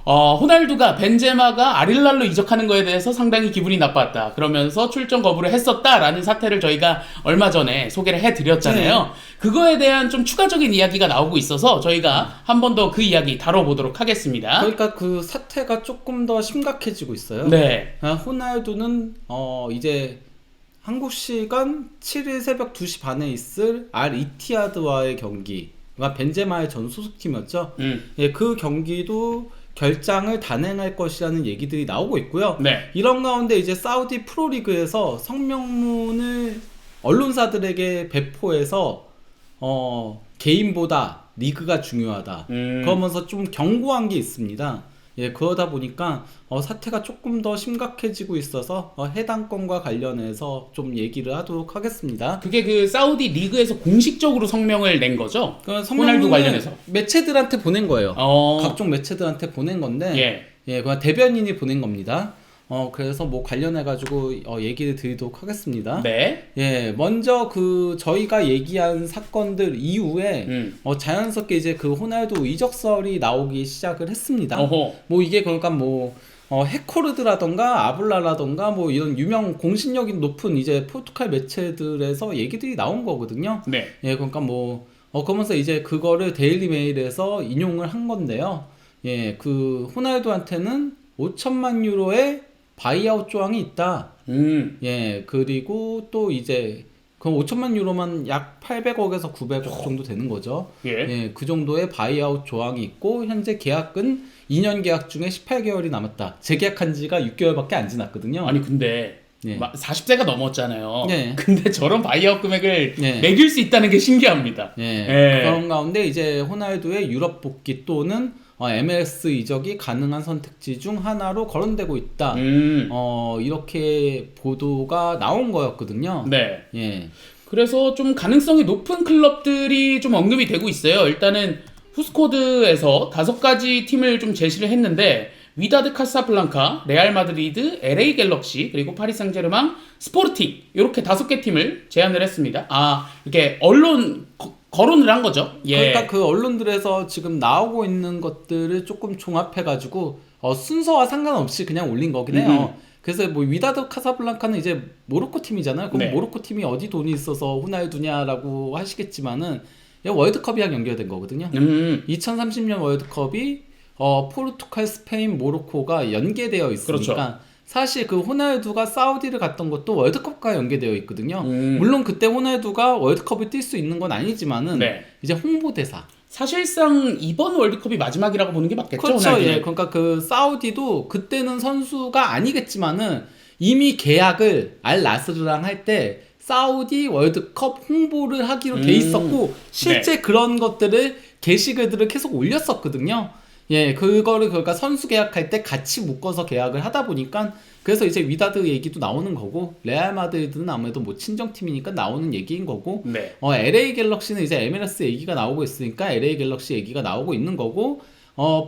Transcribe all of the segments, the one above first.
호날두가 벤제마가 아릴랄로 이적하는 거에 대해서 상당히 기분이 나빴다. 그러면서 출전 거부를 했었다라는 사태를 저희가 얼마 전에 소개를 해드렸잖아요. 네. 그거에 대한 좀 추가적인 이야기가 나오고 있어서 저희가 한 번 더 그 이야기 다뤄보도록 하겠습니다. 그러니까 그 사태가 조금 더 심각해지고 있어요. 네. 호날두는 이제 한국 시간 7일 새벽 2시 반에 있을 알 이티하드와의 경기, 그러니까 벤제마의 전 소속팀이었죠. 예, 그 경기도 결장을 단행할 것이라는 얘기들이 나오고 있고요. 네. 이런 가운데 이제 사우디 프로리그에서 성명문을 언론사들에게 배포해서 개인보다 리그가 중요하다. 그러면서 좀 경고한 게 있습니다. 예, 그러다 보니까 사태가 조금 더 심각해지고 있어서 해당 건과 관련해서 좀 얘기를 하도록 하겠습니다. 그게 그 사우디 리그에서 공식적으로 성명을 낸 거죠? 호날두 관련해서. 매체들한테 보낸 거예요. 어. 각종 매체들한테 보낸 건데, 예. 그냥 대변인이 보낸 겁니다. 그래서 뭐 관련해가지고 얘기를 드리도록 하겠습니다. 네. 예, 먼저 저희가 얘기한 사건들 이후에 자연스럽게 이제 그 호날두 이적설이 나오기 시작을 했습니다. 어허. 뭐 이게 그러니까 뭐 해코르드라던가 아블라라던가 뭐 이런 유명 공신력이 높은 이제 포르투갈 매체들에서 얘기들이 나온 거거든요. 네. 예, 그러니까 뭐 그러면서 이제 그거를 데일리 메일에서 인용을 한 건데요. 예, 그 호날두한테는 5천만 유로의 바이아웃 조항이 있다. 예, 그리고 또 이제 그 5천만 유로만 약 800억에서 900억 정도 되는 거죠. 예. 그 정도의 바이아웃 조항이 있고 현재 계약은 2년 계약 중에 18개월이 남았다. 재계약한 지가 6개월밖에 안 지났거든요. 아니 근데 예. 40세가 넘었잖아요. 예. 근데 저런 바이아웃 금액을 예. 매길 수 있다는 게 신기합니다. 예. 그런 가운데 이제 호날두의 유럽 복귀 또는 MLS 이적이 가능한 선택지 중 하나로 거론되고 있다. 이렇게 보도가 나온 거였거든요. 네. 예. 그래서 좀 가능성이 높은 클럽들이 좀 언급이 되고 있어요. 일단은 후스코드에서 5가지 팀을 좀 제시를 했는데 위다드 카사블랑카, 레알 마드리드, LA 갤럭시, 그리고 파리 생제르맹, 스포르팅 이렇게 5개 팀을 제안을 했습니다. 이렇게 언론 거론을 한 거죠. 예. 그러니까 그 언론들에서 지금 나오고 있는 것들을 조금 종합해가지고 순서와 상관없이 그냥 올린 거긴 해요. 그래서 뭐 위다드 카사블랑카는 이제 모로코 팀이잖아요. 그럼 네. 모로코 팀이 어디 돈이 있어서 호날두냐라고 하시겠지만은 월드컵이랑 연결된 거거든요. 2030년 월드컵이 포르투갈, 스페인, 모로코가 연계되어 있으니까 그렇죠. 사실 그 호날두가 사우디를 갔던 것도 월드컵과 연계되어 있거든요. 물론 그때 호날두가 월드컵을 뛸 수 있는 건 아니지만은 네. 이제 홍보대사. 사실상 이번 월드컵이 마지막이라고 보는 게 맞겠죠? 그렇죠. 호날두는? 예. 그러니까 그 사우디도 그때는 선수가 아니겠지만은 이미 계약을 알 나스르랑 할 때 사우디 월드컵 홍보를 하기로 돼 있었고 실제 그런 것들을 게시글들을 계속 올렸었거든요. 예, 그거를 그러니까 선수 계약할 때 같이 묶어서 계약을 하다 보니까 그래서 이제 위다드 얘기도 나오는 거고 레알 마드리드는 아무래도 뭐 친정팀이니까 나오는 얘기인 거고 네. LA 갤럭시는 이제 MLS 얘기가 나오고 있으니까 LA 갤럭시 얘기가 나오고 있는 거고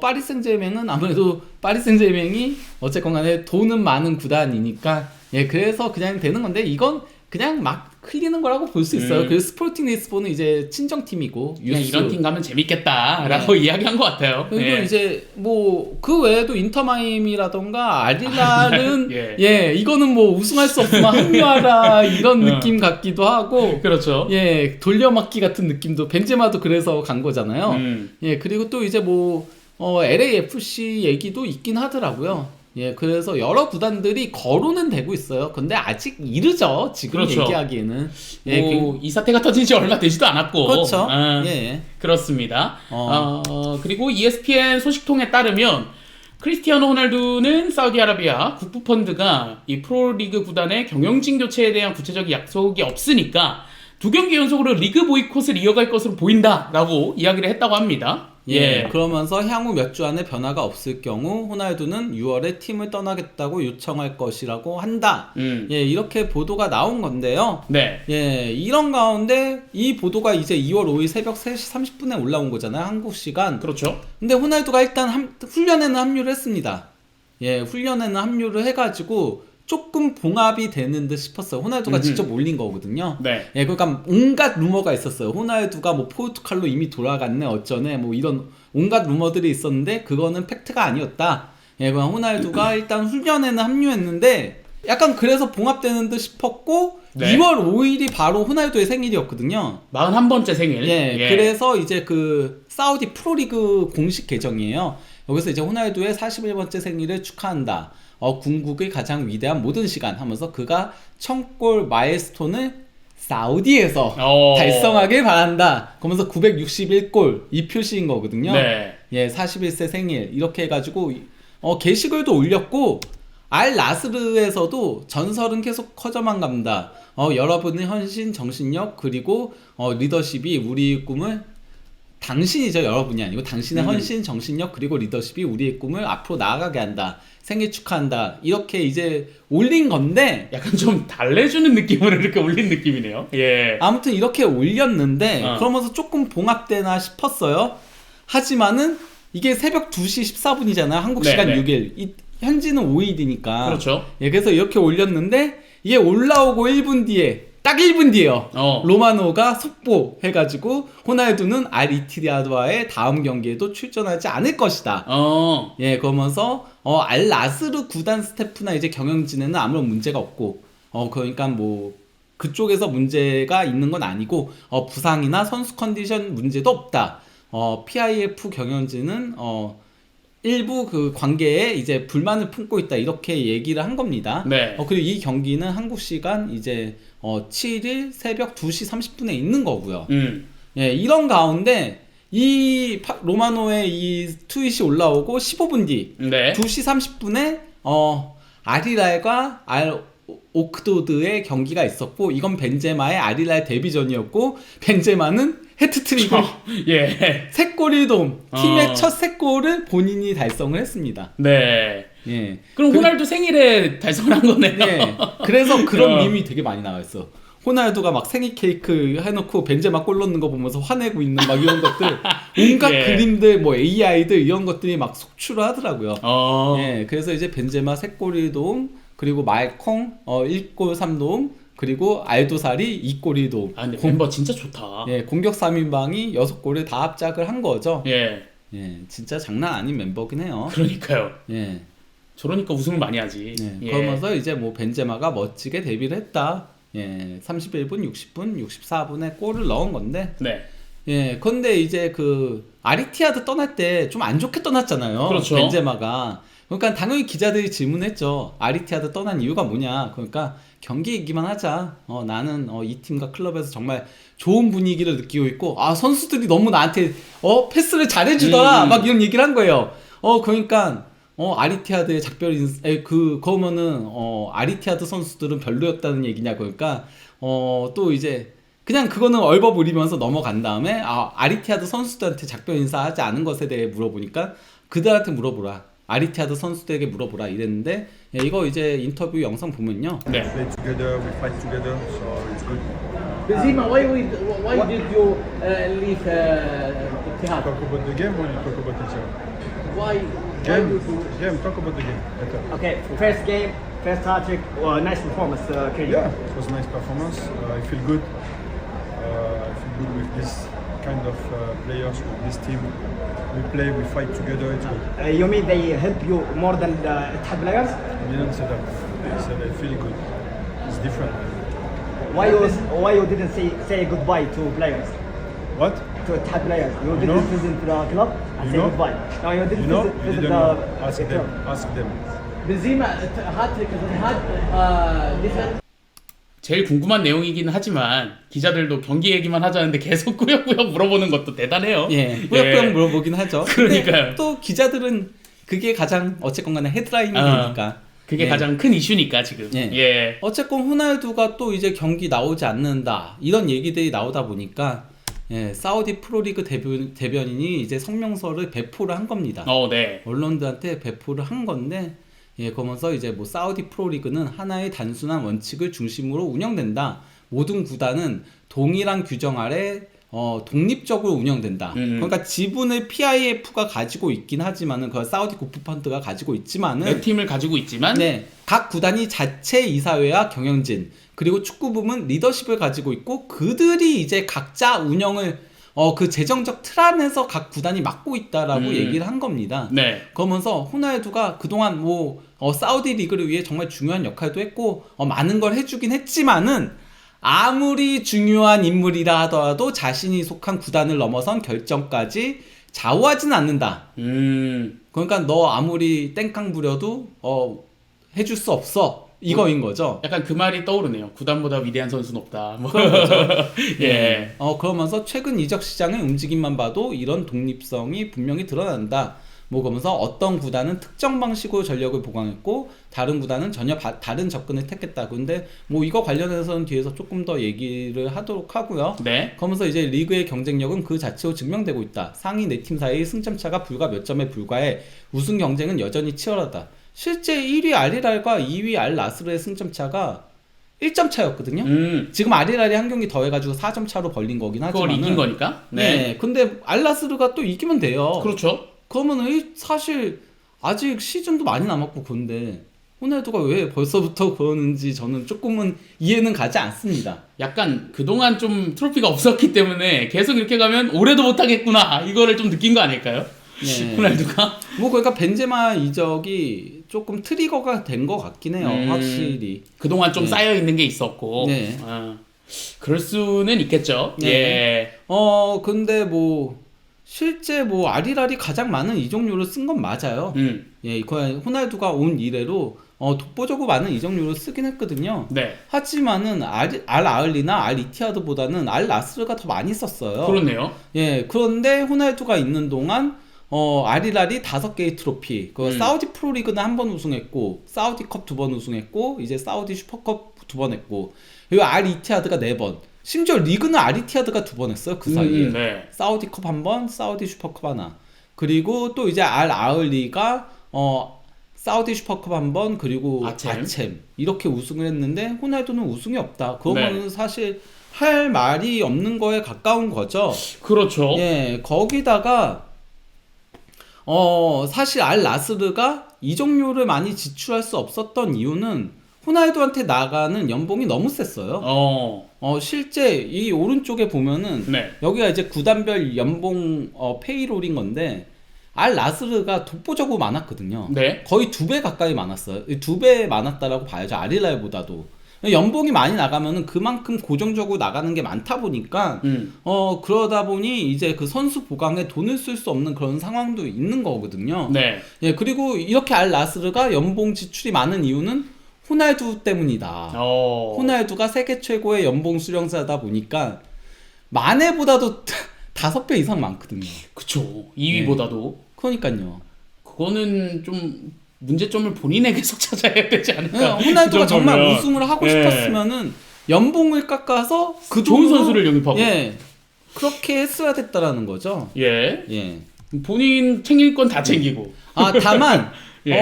파리 생제르맹은 아무래도 파리 생제르맹이 어쨌건 간에 돈은 많은 구단이니까 예, 그래서 그냥 되는 건데 이건 그냥 막 흘리는 거라고 볼 수 있어요. 그래서 스포팅 리스본은 이제 친정팀이고 그냥 이런 팀 가면 재밌겠다라고 이야기한 것 같아요. 그리고 이제 뭐 그 외에도 인터마이미라던가 아리랄은 이거는 뭐 우승할 수 없으면 합류하라 이런 느낌 같기도 하고 그렇죠. 예, 돌려막기 같은 느낌도 벤제마도 그래서 간 거잖아요. 예, 그리고 또 이제 뭐 LAFC 얘기도 있긴 하더라고요. 예, 그래서 여러 구단들이 거론은 되고 있어요. 근데 아직 이르죠. 지금 그렇죠. 얘기하기에는. 예, 이 사태가 터진 지 얼마 되지도 않았고. 그렇죠. 예. 그렇습니다. 그리고 ESPN 소식통에 따르면 크리스티아노 호날두는 사우디아라비아 국부펀드가 이 프로리그 구단의 경영진 교체에 대한 구체적인 약속이 없으니까 2경기 연속으로 리그 보이콧을 이어갈 것으로 보인다라고 이야기를 했다고 합니다. 예. 그러면서 향후 몇 주 안에 변화가 없을 경우 호날두는 6월에 팀을 떠나겠다고 요청할 것이라고 한다. 예, 이렇게 보도가 나온 건데요. 네. 예, 이런 가운데 이 보도가 이제 2월 5일 새벽 3시 30분에 올라온 거잖아요. 한국 시간. 그렇죠. 근데 호날두가 일단 훈련에는 합류를 했습니다. 예, 훈련에는 합류를 해가지고 조금 봉합이 되는 듯 싶었어요. 호날두가 직접 올린 거거든요. 네. 예, 그러니까 온갖 루머가 있었어요. 호날두가 뭐 포르투갈로 이미 돌아갔네 어쩌네 뭐 이런 온갖 루머들이 있었는데 그거는 팩트가 아니었다. 예, 그냥 호날두가 일단 훈련에는 합류했는데 약간 그래서 봉합되는 듯 싶었고 네. 2월 5일이 바로 호날두의 생일이었거든요. 41번째 생일. 예, 그래서 이제 그 사우디 프로리그 공식 계정이에요. 여기서 이제 호날두의 41번째 생일을 축하한다. 궁극의 가장 위대한 모든 시간 하면서 그가 1000골 마일스톤을 사우디에서 달성하길 바란다. 그러면서 961골 이 표시인 거거든요. 네. 예, 41세 생일 이렇게 해가지고 게시글도 올렸고 알 나스르에서도 전설은 계속 커져만 갑니다. 여러분의 헌신, 정신력 그리고 리더십이 우리의 꿈을 당신이죠. 여러분이 아니고 당신의 헌신, 정신력 그리고 리더십이 우리의 꿈을 앞으로 나아가게 한다. 생일 축하한다. 이렇게 이제 올린 건데 약간 좀 달래주는 느낌으로 이렇게 올린 느낌이네요. 예. 아무튼 이렇게 올렸는데 그러면서 조금 봉합되나 싶었어요. 하지만은 이게 새벽 2시 14분이잖아요. 한국 시간 네. 6일. 현지는 5일이니까. 그렇죠. 예, 그래서 이렇게 올렸는데 이게 올라오고 1분 뒤에 딱 1분 뒤에요. 로마노가 속보해가지고 호날두는 알 이티리아드와의 다음 경기에도 출전하지 않을 것이다. 예, 그러면서 알 나스르 구단 스태프나 이제 경영진에는 아무런 문제가 없고, 그러니까 뭐 그쪽에서 문제가 있는 건 아니고, 부상이나 선수 컨디션 문제도 없다. PIF 경영진은 일부 그 관계에 이제 불만을 품고 있다 이렇게 얘기를 한 겁니다. 네. 그리고 이 경기는 한국 시간 이제 7일 새벽 2시 30분에 있는 거고요. 예, 이런 가운데 이 로마노의 이 트윗이 올라오고 15분 뒤 네. 2시 30분에 아리랄과 알 오크도드의 경기가 있었고 이건 벤제마의 아리랄 데뷔전이었고 벤제마는 해트트릭을 예. 3골을 돔 팀의 첫 3골을 본인이 달성을 했습니다. 네. 예. 그럼 호날두 생일에 달성을 한 거네요. 네. 그래서 그런 밈이 되게 많이 나와 있어. 호날두가 막 생일 케이크 해놓고 벤제마 골 넣는 거 보면서 화내고 있는 막 이런 것들 온갖 예. 그림들 뭐 AI들 이런 것들이 막 속출을 하더라고요. 어. 예. 그래서 이제 벤제마 3골 1도움 그리고 말콩 1골 3도움 그리고 알도살이 2골 1도움. 아, 근데 멤버 진짜 좋다. 예, 공격 3인방이 6골을 다 합작을 한 거죠. 예. 예, 진짜 장난 아닌 멤버긴 해요. 그러니까요. 예. 저러니까 우승을 많이 하지. 예. 예. 그러면서 이제 뭐 벤제마가 멋지게 데뷔를 했다. 예. 31분, 60분, 64분에 골을 넣은 건데. 네. 예. 근데 이제 그 아리티아드 떠날 때 좀 안 좋게 떠났잖아요. 그렇죠. 벤제마가. 그러니까 당연히 기자들이 질문했죠. 아리티아드 떠난 이유가 뭐냐. 그러니까 경기 얘기만 하자. 나는 이 팀과 클럽에서 정말 좋은 분위기를 느끼고 있고 선수들이 너무 나한테 패스를 잘해주더라. 막 이런 얘기를 한 거예요. 그러니까 아리티아드의 작별 인사 그거면은 아리티아드 선수들은 별로였다는 얘기냐. 그러니까 또 이제 그냥 그거는 얼버무리면서 넘어간 다음에 아리티아드 선수들한테 작별 인사하지 않은 것에 대해 물어보니까 그들한테 물어보라. 아리티아드 선수들에게 물어보라 이랬는데 이거 이제 인터뷰 영상 보면요. 네. Play together, we fight together, so it's good. Benzema, why did you leave Etihad? Talk about the game or you talk about each other? Why Game, did you? game. Talk about the game. Better. Okay, first game, first hat-trick, nice performance, Kenny. Yeah, it was a nice performance. I feel good. I feel good with this kind of players, with this team. We play, we fight together. It's good. You mean they help you more than the Etihad players? I didn't say that. I said I feel good. It's different. Why you didn't say goodbye to players? What? To Etihad players? You You didn't know? visit the club and You say know? goodbye. No, you didn't You know? visit, You visit didn't the, know. Ask the them. club. Ask them. Benzema hat-trick at Etihad, different. 제일 궁금한 내용이긴 하지만 기자들도 경기 얘기만 하자는데 계속 꾸역꾸역 물어보는 것도 대단해요. 예, 꾸역꾸역 물어보긴 하죠. 근데 그러니까요. 또 기자들은 그게 가장 어쨌건 간에 헤드라인이 되니까. 그게 예. 가장 큰 이슈니까 지금. 예. 예. 어쨌건 호날두가 또 이제 경기 나오지 않는다 이런 얘기들이 나오다 보니까 사우디 프로리그 대변인이 이제 성명서를 배포를 한 겁니다. 네. 언론들한테 배포를 한 건데 그러면서 이제 뭐 사우디 프로리그는 하나의 단순한 원칙을 중심으로 운영된다. 모든 구단은 동일한 규정 아래 독립적으로 운영된다. 그러니까 지분을 PIF가 가지고 있긴 하지만은 그 사우디 국부펀드가 가지고 있지만은 내 팀을 가지고 있지만 네, 각 구단이 자체 이사회와 경영진 그리고 축구 부문 리더십을 가지고 있고 그들이 이제 각자 운영을 그 재정적 틀 안에서 각 구단이 맡고 있다라고 얘기를 한 겁니다. 네. 그러면서 호날두가 그동안 뭐 사우디 리그를 위해 정말 중요한 역할도 했고 많은 걸 해주긴 했지만은 아무리 중요한 인물이라 하더라도 자신이 속한 구단을 넘어선 결정까지 좌우하진 않는다. 그러니까 너 아무리 땡깡 부려도 해줄 수 없어. 이거인 거죠. 약간 그 말이 떠오르네요. 구단보다 위대한 선수는 없다. 뭐. 그런 거죠. 예. 그러면서 최근 이적 시장의 움직임만 봐도 이런 독립성이 분명히 드러난다. 뭐 그러면서 어떤 구단은 특정 방식으로 전력을 보강했고 다른 구단은 전혀 다른 접근을 택했다. 근데 뭐 이거 관련해서는 뒤에서 조금 더 얘기를 하도록 하고요. 네. 그러면서 이제 리그의 경쟁력은 그 자체로 증명되고 있다. 상위 4팀 사이의 승점 차가 불과 몇 점에 불과해 우승 경쟁은 여전히 치열하다. 실제 1위 알히랄과 2위 알 나스르의 승점 차가 1점 차였거든요. 지금 알히랄이 한 경기 더 해가지고 4점 차로 벌린 거긴 하지만 그걸 이긴 거니까. 네. 근데 알 나스르가 또 이기면 돼요. 그렇죠. 그러면은 사실 아직 시즌도 많이 남았고 그런데 호날두가 왜 벌써부터 그러는지 저는 조금은 이해는 가지 않습니다. 약간 그동안 좀 트로피가 없었기 때문에 계속 이렇게 가면 올해도 못하겠구나 이거를 좀 느낀 거 아닐까요? 네. 호날두가? 뭐 그러니까 벤제마 이적이 조금 트리거가 된 것 같긴 해요. 확실히. 그동안 좀 네. 쌓여있는 게 있었고 네. 그럴 수는 있겠죠. 네. 예. 근데 뭐 실제 뭐 알히랄이 가장 많은 이적료를 쓴 건 맞아요. 예, 호날두가 온 이래로 독보적으로 많은 이적료를 쓰긴 했거든요. 네. 하지만은 알 아흘리나 알 이티하드보다는 알 나스르가 더 많이 썼어요. 그렇네요. 예, 그런데 호날두가 있는 동안 알히랄이 5개의 트로피, 사우디 프로리그는 한 번 우승했고, 사우디컵 2번 우승했고, 이제 사우디 슈퍼컵 2번 했고, 그리고 알 이티하드가 4번. 심지어 리그는 알 이티하드가 2번 했어요, 그 사이에. 네. 사우디컵 1번, 사우디 슈퍼컵 하나. 그리고 또 이제 알 아흘리가 사우디 슈퍼컵 1번, 그리고 아챔 이렇게 우승을 했는데 호날두는 우승이 없다. 그러면 사실 할 말이 없는 거에 가까운 거죠. 그렇죠. 예, 거기다가 사실 알 나스르가 이적료를 많이 지출할 수 없었던 이유는 호날두한테 나가는 연봉이 너무 셌어요. 실제 이 오른쪽에 보면은 네. 여기가 이제 구단별 연봉 페이롤인 건데 알 나스르가 독보적으로 많았거든요. 네. 거의 2배 가까이 많았어요. 2배 많았다라고 봐야죠. 알히랄보다도. 연봉이 많이 나가면은 그만큼 고정적으로 나가는 게 많다 보니까 그러다 보니 이제 그 선수 보강에 돈을 쓸 수 없는 그런 상황도 있는 거거든요. 네. 예, 그리고 이렇게 알 나스르가 연봉 지출이 많은 이유는 호날두 때문이다. 호날두가 세계 최고의 연봉 수령자다 보니까 마네보다도 5배 이상 많거든요. 그쵸. 2위보다도. 그러니까요. 그거는 좀 문제점을 본인에게 계속 찾아야 되지 않을까. 호날두가 그 정말 정도면. 우승을 하고 예. 싶었으면은 연봉을 깎아서 그 좋은 돈으로, 선수를 영입하고. 예, 그렇게 했어야 됐다라는 거죠. 예. 예. 본인 챙길 건 다 챙기고. 다만 예.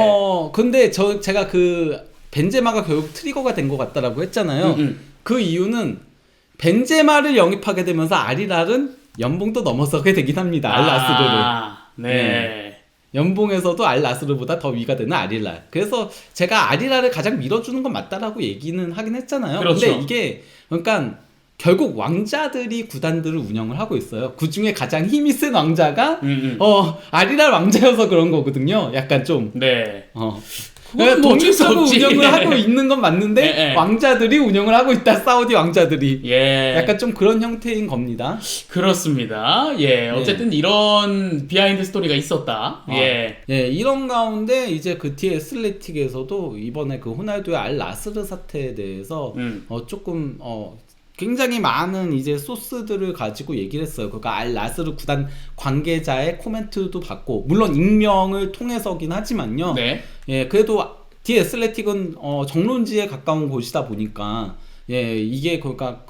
근데 제가 그 벤제마가 결국 트리거가 된 것 같다라고 했잖아요. 그 이유는 벤제마를 영입하게 되면서 알히랄은 연봉도 넘어서게 되긴 합니다. 알 나스르를. 네. 연봉에서도 알 나스르보다 더 위가 되는 알히랄. 그래서 제가 알히랄을 가장 밀어주는 건 맞다라고 얘기는 하긴 했잖아요. 그렇죠. 근데 이게 그러니까 결국 왕자들이 구단들을 운영을 하고 있어요. 그 중에 가장 힘이 센 왕자가 알히랄 왕자여서 그런 거거든요. 약간 좀. 네. 그건 뭐 어쩔 수 독립적으로 없지. 운영을 하고 있는 건 맞는데 예. 왕자들이 운영을 하고 있다. 사우디 왕자들이. 예. 약간 좀 그런 형태인 겁니다. 그렇습니다. 예. 어쨌든 이런 비하인드 스토리가 있었다. 예. 이런 가운데 이제 그 뒤에 애슬레틱에서도 이번에 그 호날두의 알 나스르 사태에 대해서 조금 굉장히 많은 이제 소스들을 가지고 얘기를 했어요. 그러니까 알 나스르 구단 관계자의 코멘트도 받고 물론 익명을 통해서긴 하지만요. 네. 예, 그래도 디 애슬레틱은 정론지에 가까운 곳이다 보니까 이게 그러니까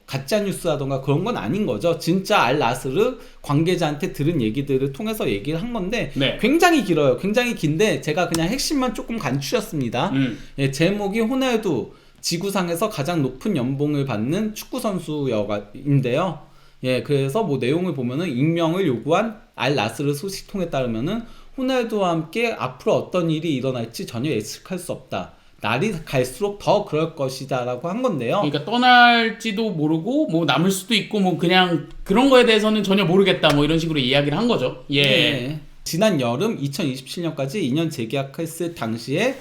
가짜 뉴스라던가 그런 건 아닌 거죠. 진짜 알 나스르 관계자한테 들은 얘기들을 통해서 얘기를 한 건데 굉장히 길어요. 굉장히 긴데 제가 그냥 핵심만 조금 간추렸습니다. 예, 제목이 호날두 지구상에서 가장 높은 연봉을 받는 축구 선수인데요. 예, 그래서 뭐 내용을 보면은 익명을 요구한 알 나스르 소식통에 따르면은 호날두와 함께 앞으로 어떤 일이 일어날지 전혀 예측할 수 없다. 날이 갈수록 더 그럴 것이다라고 한 건데요. 그러니까 떠날지도 모르고 뭐 남을 수도 있고 뭐 그냥 그런 거에 대해서는 전혀 모르겠다 뭐 이런 식으로 이야기를 한 거죠. 예. 네. 지난 여름 2027년까지 2년 재계약했을 당시에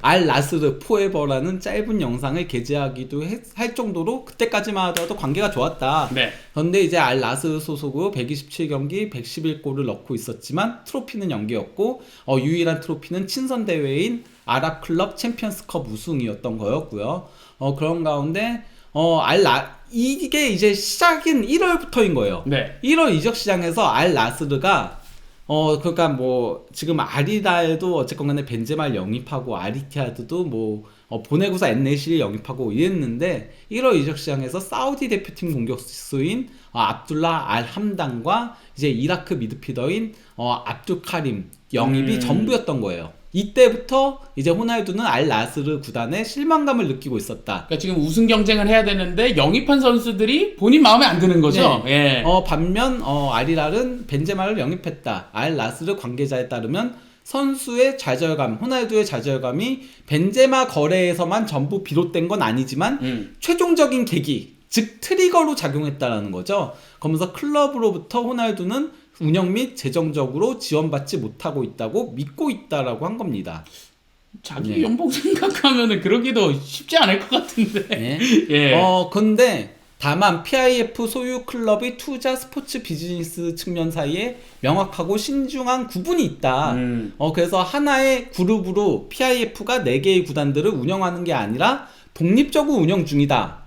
알 나스르 포에버라는 짧은 영상을 게재하기도 할 정도로 그때까지만 하더라도 관계가 좋았다. 네. 그런데 이제 알 나스르 소속으로 127경기 111골을 넣고 있었지만 트로피는 연기였고 유일한 트로피는 친선 대회인 아랍클럽 챔피언스컵 우승이었던 거였고요. 그런 가운데 이게 이제 시작인 1월부터인 거예요. 네. 1월 이적 시장에서 알 나스르가 그러니까 뭐 지금 아리라에도 어쨌건 간에 벤제마를 영입하고 아리티아드도 뭐 보내고서 엔네시를 영입하고 이랬는데 1월 이적 시장에서 사우디 대표팀 공격수인 압둘라 알 함단과 이제 이라크 미드필더인 압둘 카림 영입이 전부였던 거예요. 이때부터 이제 호날두는 알 나스르 구단에 실망감을 느끼고 있었다. 그러니까 지금 우승 경쟁을 해야 되는데 영입한 선수들이 본인 마음에 안 드는 거죠. 네. 예. 반면 아리랄은 벤제마를 영입했다. 알 나스르 관계자에 따르면 선수의 좌절감, 호날두의 좌절감이 벤제마 거래에서만 전부 비롯된 건 아니지만 최종적인 계기, 즉 트리거로 작용했다라는 거죠. 그러면서 클럽으로부터 호날두는 운영 및 재정적으로 지원받지 못하고 있다고 믿고 있다라고 한 겁니다. 자기 연봉 생각하면은 그러기도 쉽지 않을 것 같은데. 네. 예. 근데 다만 PIF 소유 클럽의 투자 스포츠 비즈니스 측면 사이에 명확하고 신중한 구분이 있다. 그래서 하나의 그룹으로 PIF가 4개의 구단들을 운영하는 게 아니라 독립적으로 운영 중이다.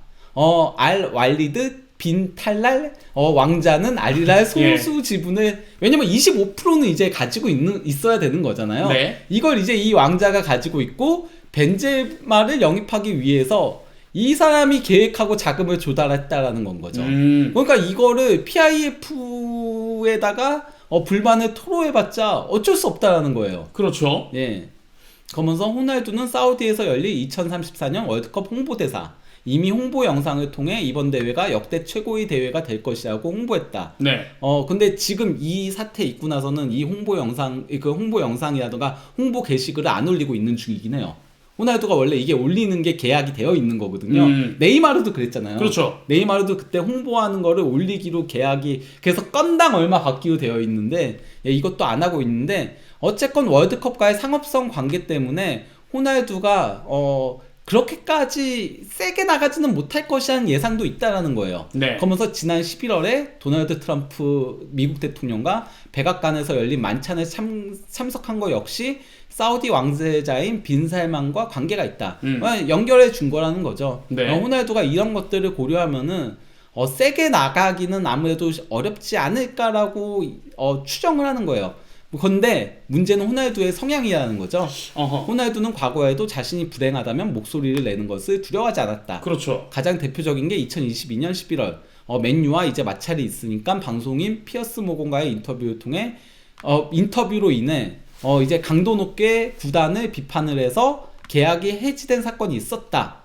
알 왈리드 빈 탈랄 왕자는 아리랄 소수 지분을 왜냐면 25%는 이제 가지고 있어야 되는 거잖아요. 네. 이걸 이제 이 왕자가 가지고 있고 벤제마를 영입하기 위해서 이 사람이 계획하고 자금을 조달했다라는 건 거죠. 그러니까 이거를 PIF에다가 불만을 토로해봤자 어쩔 수 없다라는 거예요. 그렇죠. 예. 그러면서 호날두는 사우디에서 열릴 2034년 월드컵 홍보대사. 이미 홍보 영상을 통해 이번 대회가 역대 최고의 대회가 될 것이라고 홍보했다. 네. 근데 지금 이 사태 있고 나서는 이 홍보 영상이라든가 홍보 게시글을 안 올리고 있는 중이긴 해요. 호날두가 원래 이게 올리는 게 계약이 되어 있는 거거든요. 네이마르도 그랬잖아요. 그렇죠. 네이마르도 그때 홍보하는 거를 올리기로 계약이 그래서 건당 얼마 받기로 되어 있는데 이것도 안 하고 있는데 어쨌건 월드컵과의 상업성 관계 때문에 호날두가 그렇게까지 세게 나가지는 못할 것이라는 예상도 있다라는 거예요. 네. 그러면서 지난 11월에 도널드 트럼프 미국 대통령과 백악관에서 열린 만찬에 참석한 거 역시 사우디 왕세자인 빈 살만과 관계가 있다. 연결해 준 거라는 거죠. 네. 호날두가 이런 것들을 고려하면은 세게 나가기는 아무래도 어렵지 않을까라고 추정을 하는 거예요. 그런데 문제는 호날두의 성향이라는 거죠. 호날두는 과거에도 자신이 불행하다면 목소리를 내는 것을 두려워하지 않았다. 그렇죠. 가장 대표적인 게 2022년 11월 맨유와 이제 마찰이 있으니까 방송인 피어스 모건과의 인터뷰를 통해 인터뷰로 인해 이제 강도 높게 구단을 비판을 해서 계약이 해지된 사건이 있었다.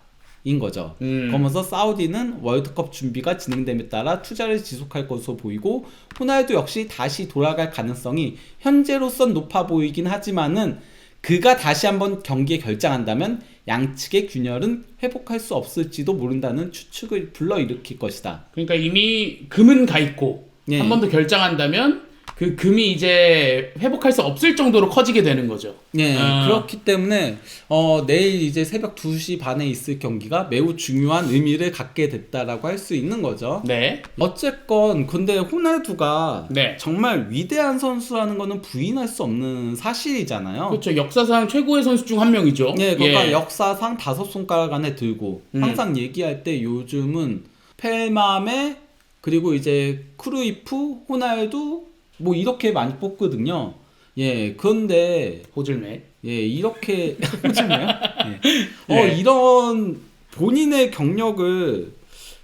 인 거죠. 그러면서 사우디는 월드컵 준비가 진행됨에 따라 투자를 지속할 것으로 보이고 호날두 역시 다시 돌아갈 가능성이 현재로선 높아 보이긴 하지만은 그가 다시 한번 경기에 결장한다면 양측의 균열은 회복할 수 없을지도 모른다는 추측을 불러일으킬 것이다. 그러니까 이미 금은 가 있고 예. 한 번 더 결장한다면 그 금이 이제 회복할 수 없을 정도로 커지게 되는 거죠. 네, 그렇기 때문에 내일 이제 새벽 2시 반에 있을 경기가 매우 중요한 의미를 갖게 됐다라고 할 수 있는 거죠. 네. 어쨌건 근데 호날두가 네. 정말 위대한 선수라는 거는 부인할 수 없는 사실이잖아요. 그렇죠. 역사상 최고의 선수 중 한 명이죠. 네, 그러니까 예. 역사상 5손가락 안에 들고 항상 얘기할 때 요즘은 펠마메 그리고 이제 크루이프, 호날두 뭐 이렇게 많이 뽑거든요. 예, 그런데 호질매. 예, 이렇게 호질매요? 예. 네. 이런 본인의 경력을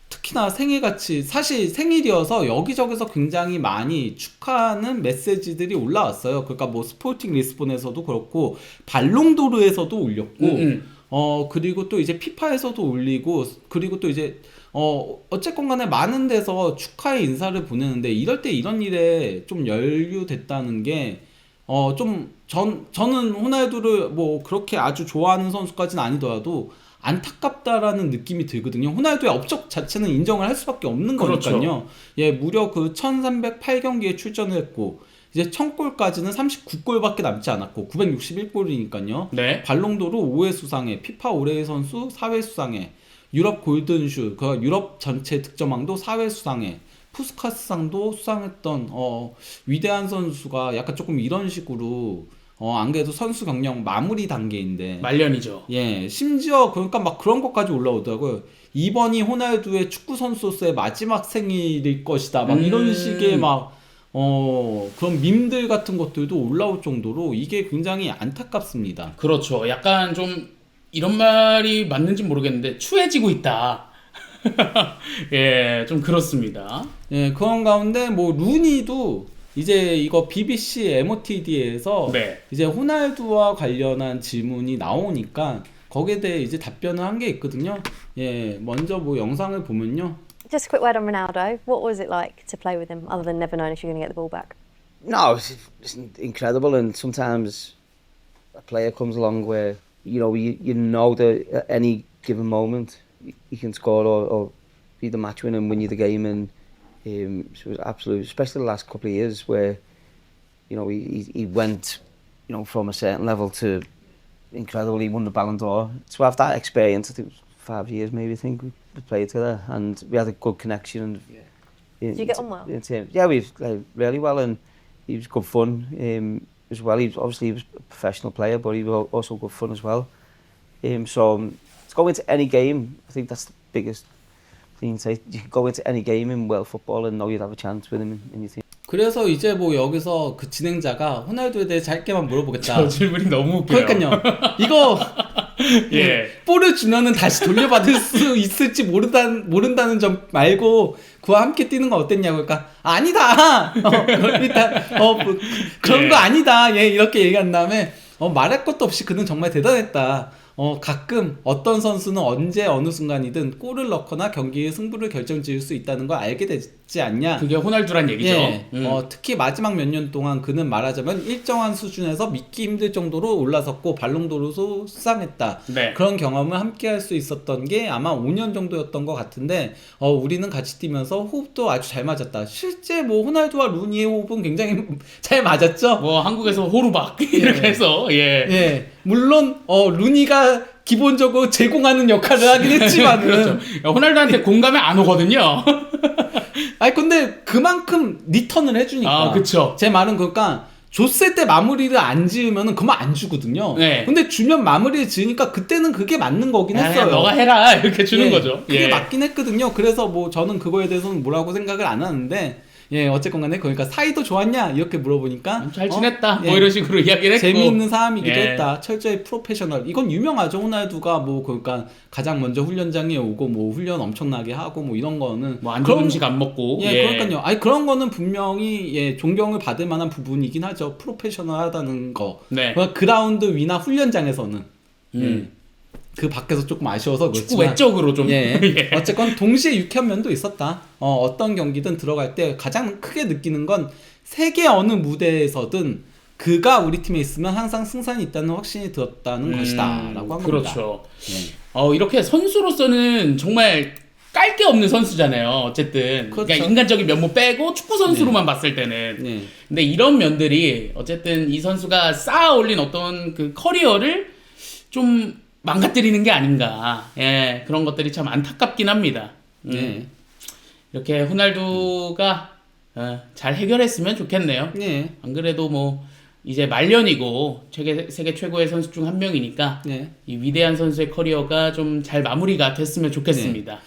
특히나 생일같이 사실 생일이어서 여기저기서 굉장히 많이 축하하는 메시지들이 올라왔어요. 그러니까 뭐 스포팅 리스본에서도 그렇고 발롱도르에서도 올렸고 그리고 또 이제 피파에서도 올리고 그리고 또 이제 어쨌건 간에 많은 데서 축하의 인사를 보내는데 이럴 때 이런 일에 좀 연루됐다는 게 저는 호날두를 뭐 그렇게 아주 좋아하는 선수까지는 아니더라도 안타깝다라는 느낌이 들거든요. 호날두의 업적 자체는 인정을 할 수밖에 없는 그렇죠. 거니까요. 예, 무려 그 1308경기에 출전을 했고 이제 1000골까지는 39골밖에 남지 않았고 961골이니까요. 네. 발롱도르 5회 수상해, 피파 올해의 선수 4회 수상해, 유럽 골든슈, 그 유럽 전체 득점왕도 4회 수상해, 푸스카스상도 수상했던 위대한 선수가 약간 조금 이런 식으로 안 그래도 선수 경력 마무리 단계인데 말년이죠. 예, 심지어 그러니까 막 그런 것까지 올라오더라고요. 이번이 호날두의 축구 선수로서의 마지막 생일일 것이다. 막 이런 식의 막 그런 밈들 같은 것들도 올라올 정도로 이게 굉장히 안타깝습니다. 그렇죠. 약간 좀 이런 말이 맞는지 모르겠는데 추해지고 있다. 예, 좀 그렇습니다. 예, 그런 가운데 뭐 루니도 이제 이거 BBC MOTD에서 네. 이제 호날두와 관련한 질문이 나오니까 거기에 대해 이제 답변을 한 게 있거든요. 예, 먼저 뭐 영상을 보면요. Just a quick word on Ronaldo. What was it like to play with him, other than never knowing if you're going to get the ball back? No, it's incredible, and sometimes a player comes along where you know that at any given moment he can score or be the match winner and win you the game, and so it was absolute, especially the last couple of years where he went from a certain level to incredible. He won the Ballon d'Or. To have that experience, I think it was 5 years maybe. I think we played together and we had a good connection. And Did you get on well? Yeah, we played really well, and he was good fun as well. He was a professional player, but he was also good fun as well. So to go into any game, I think that's the biggest thing to say. You can go into any game in world football and know you'd have a chance with him in your team. 그래서 이제 뭐 여기서 그 진행자가 호날두에 대해 짧게만 물어보겠다. 저 질문이 너무 웃겨요. 그러니까요. 이거 예. 볼을 주면은 다시 돌려받을 수 있을지 모른다는 점 말고 그와 함께 뛰는 건 어땠냐고. 그러니까 아니다. 일단 뭐, 그런 예. 거 아니다. 예, 이렇게 얘기한 다음에 말할 것도 없이 그는 정말 대단했다. 가끔 어떤 선수는 언제 어느 순간이든 골을 넣거나 경기의 승부를 결정지을 수 있다는 걸 알게 되지 않냐. 그게 호날두란 얘기죠. 예, 특히 마지막 몇 년 동안 그는 말하자면 일정한 수준에서 믿기 힘들 정도로 올라섰고 발롱도르도 수상했다. 네. 그런 경험을 함께 할 수 있었던 게 아마 5년 정도였던 것 같은데 우리는 같이 뛰면서 호흡도 아주 잘 맞았다. 실제 뭐 호날두와 루니의 호흡은 굉장히 잘 맞았죠. 뭐 한국에서 호루박 이렇게 해서 예. 예, 물론 루니가 기본적으로 제공하는 역할을 하긴 했지만은 그렇죠. 호날두한테 공감이 안 오거든요. 아니 근데 그만큼 리턴을 해주니까. 아, 그쵸. 제 말은 그러니까 줬을 때 마무리를 안 지으면은 그만 안 주거든요. 네. 근데 주면 마무리를 지으니까 그때는 그게 맞는 거긴 야, 했어요. 너가 해라 이렇게 주는 예, 거죠. 그게 예. 맞긴 했거든요. 그래서 뭐 저는 그거에 대해서는 뭐라고 생각을 안 하는데 예, 어쨌건 간에 그러니까 사이도 좋았냐 이렇게 물어보니까 잘 지냈다. 예. 뭐 이런 식으로 이야기를 했고. 재미있는 사람이기도 예. 했다. 철저히 프로페셔널. 이건 유명하죠. 호날두가 뭐 그러니까 가장 먼저 훈련장에 오고 뭐 훈련 엄청나게 하고 뭐 이런 거는 뭐 안 좋은 그런- 음식 안 먹고. 예, 그러니까요. 아니 그런 거는 분명히 예, 존경을 받을 만한 부분이긴 하죠. 프로페셔널하다는 거. 네. 그라운드 위나 훈련장에서는 그 밖에서 조금 아쉬워서 축구 그렇지만 외적으로 좀. 예. 예. 어쨌건 동시에 유쾌한 면도 있었다. 어떤 경기든 들어갈 때 가장 크게 느끼는 건 세계 어느 무대에서든 그가 우리 팀에 있으면 항상 승산이 있다는 확신이 들었다는 것이다. 라고 한 겁니다. 그렇죠. 예. 이렇게 선수로서는 정말 깔 게 없는 선수잖아요. 어쨌든. 그렇죠. 그러니까 인간적인 면모 빼고 축구 선수로만 봤을 때는. 네. 근데 이런 면들이 어쨌든 이 선수가 쌓아 올린 어떤 그 커리어를 좀 망가뜨리는 게 아닌가. 예, 그런 것들이 참 안타깝긴 합니다. 네. 이렇게 호날두가 잘 해결했으면 좋겠네요. 네. 안 그래도 뭐 이제 말년이고 세계 최고의 선수 중 한 명이니까 네. 이 위대한 선수의 커리어가 좀 잘 마무리가 됐으면 좋겠습니다.